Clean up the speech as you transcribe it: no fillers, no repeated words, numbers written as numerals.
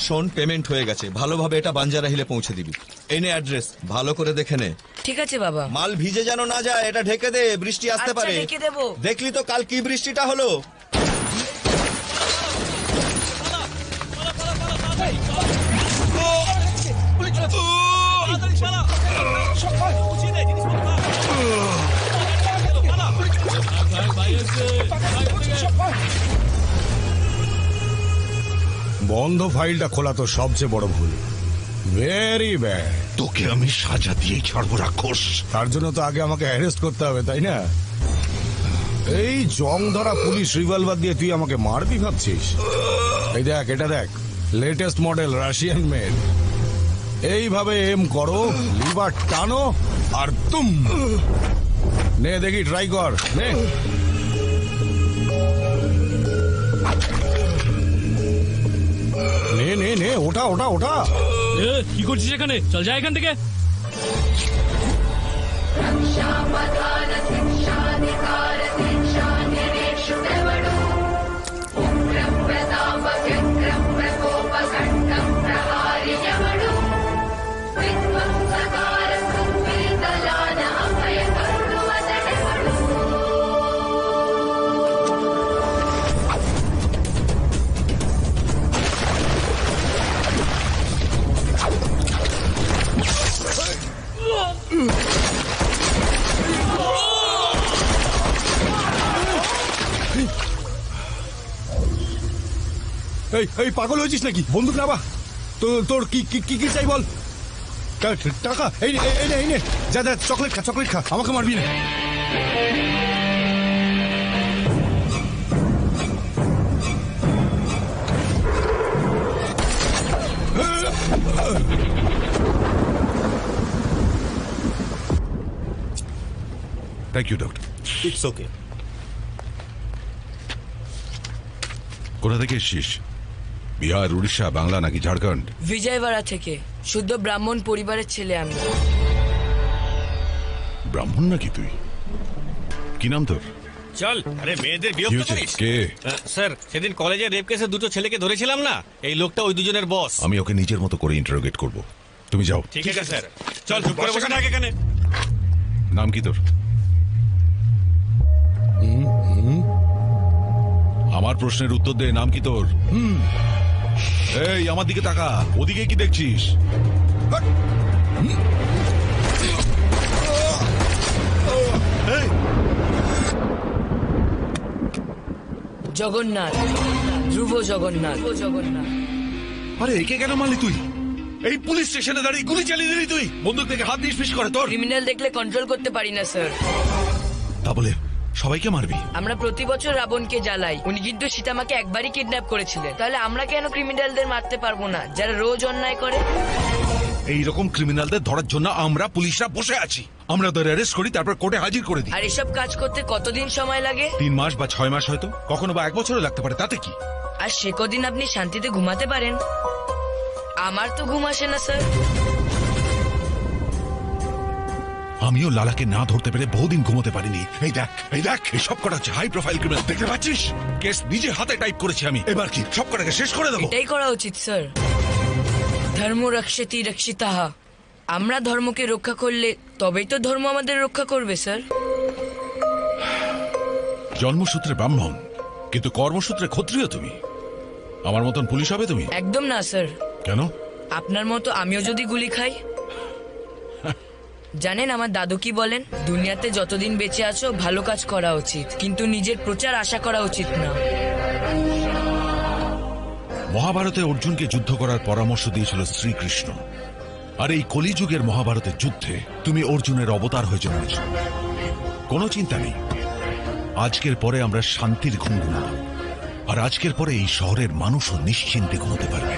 শোন, পেমেন্ট হয়ে গেছে, ভালোভাবে এটা বাঞ্জারা হিলে পৌঁছে দিবি। এই নে অ্যাড্রেস, ভালো করে দেখে নে। ঠিক আছে বাবা। মাল ভিজে যেন না যায়, এটা ঢেকে দে, বৃষ্টি আসতে আচ্ছা, পারে। ঢেকে দেবো। দেখলি তো কাল কি বৃষ্টিটা হলো। বন্ধ ফাইলটা খোলা তো সবচেয়ে বড় ভুল। Very bad. তোকে আমি সাজা দিয়েই ছাড়বো রাক্ষস। তার জন্য তো আগে আমাকে অ্যারেস্ট করতে হবে, তাই না? এই জং ধরা পুলিশ রিভলভার দিয়ে তুই আমাকে মারবি ভাবছিস? এই দেখ, এটা দেখ, লেটেস্ট মডেল রাশিয়ান মেড। এইভাবে এম করো, লিভার টানো আর তুম। নে দেখি, ট্রাই কর, নে। নে নে নে, ওটা ওটা ওটা। কি করছিস এখানে? চল যা এখান থেকে। এই এই পাগল হয়েছিস নাকি? বন্দুক নাবা। তোর কি কি কি চাই বল? টাকা? এই নে এই নে এই নে, যা যা, চকলেট খা, চকলেট খা, আমাকে মারবি না। Thank you doctor. It's okay. কোথা থেকে এসছিস? বিহার, উড়িষ্যা, বাংলা নাকি ঝাড়খণ্ড? বিজয়বাড়া থেকে। শুদ্ধ ব্রাহ্মণ পরিবারের ছেলে আমি। ব্রাহ্মণ নাকি তুই? কি নাম তোর? চল। আরে মেয়েদের কি বিরক্ত হয়েছে? করিস। কে? স্যার, সেদিন কলেজে রেপ কেসে দুটো ছেলেকে ধরেছিলাম না, এই লোকটা ওই দুজনের বস। আমি ওকে নিজের মতো করে ইন্টারোগেট করব। তুমি যাও। ঠিক আছে স্যার, চল চুপ করে বসে থাক এখানে। নাম কি তোর? আমার প্রশ্নের উত্তর দে, নাম কি তোর? এই আমার দিকে তাকা, ওদিকে কি দেখছিস? জগন্নাথ, ধ্রুব জগন্নাথ। জগন্নাথ। আরে একে কেন মারলি তুই? এই পুলিশ স্টেশনে দাঁড়িয়ে গুলি চালিয়ে দিলি তুই? বন্দুক থেকে হাত দিয়ে ফিস করে তোর? ক্রিমিনাল দেখলে কন্ট্রোল করতে পারি না স্যার। তা বলে সবাইকে মারবি? আমরা প্রতি বছর রাবণকে জ্বালাই। উনি কিন্তু সীতামাকে একবারই কিডন্যাপ করেছিলেন। তাহলে আমরা কেন ক্রিমিনালদের মারতে পারবো না, যারা রোজ অন্যায় করে? এইরকম ক্রিমিনালদের ধরার জন্য আমরা পুলিশরা বসে আছি। আমরা ওদের অ্যারেস্ট করি, তারপর কোর্টে হাজির করে দিই। আর এসব কাজ করতে কতদিন সময় লাগে? 3 মাস বা 6 মাস, হয়তো কখনো বা 1 বছরও লাগতে পারে, তাতে কি? আর সে কদিন আপনি শান্তিতে ঘুমাতে পারেন? আমার তো ঘুম আসে না স্যার। আমিও লালাকে না ধরতে পেরে বহুদিন ঘুমোতে পারিনি। এই দেখ, এই দেখ, এই সব কটা হচ্ছে হাই প্রোফাইল ক্রিমিনাল, দেখতে পাচ্ছিস? কেস নিজে হাতে টাইপ করেছি আমি। এবার কি সব কটাকে শেষ করে দেবো? এটাই করা উচিত স্যার। ধর্ম রক্ষতি রক্ষিতাহ। আমরা ধর্মকে রক্ষা করলে তবেই তো ধর্ম আমাদের রক্ষা করবে স্যার। জন্মসূত্রে ব্রাহ্মণ, কিন্তু কর্মসূত্রে ক্ষত্রিয় তুমি। আমার মতন পুলিশ হবে তুমি? একদম না স্যার। কেন? আপনার মতো আমিও যদি গুলি খাই। জানেন আমার দাদু কি বলেন? দুনিয়াতে যতদিন বেঁচে আছো ভালো কাজ করা উচিত, কিন্তু নিজের প্রচার আশা করা উচিত না। মহাভারতে অর্জুনকে যুদ্ধ করার পরামর্শ দিয়েছিল শ্রীকৃষ্ণ। আর এই কলিযুগের মহাভারতের যুদ্ধে তুমি অর্জুনের অবতার হয়ে জন্মেছ। কোনো চিন্তা নেই, আজকের পরে আমরা শান্তির ঘুম ঘুমাবো। আর আজকের পরে এই শহরের মানুষও নিশ্চিন্তে ঘুমোতে পারবে।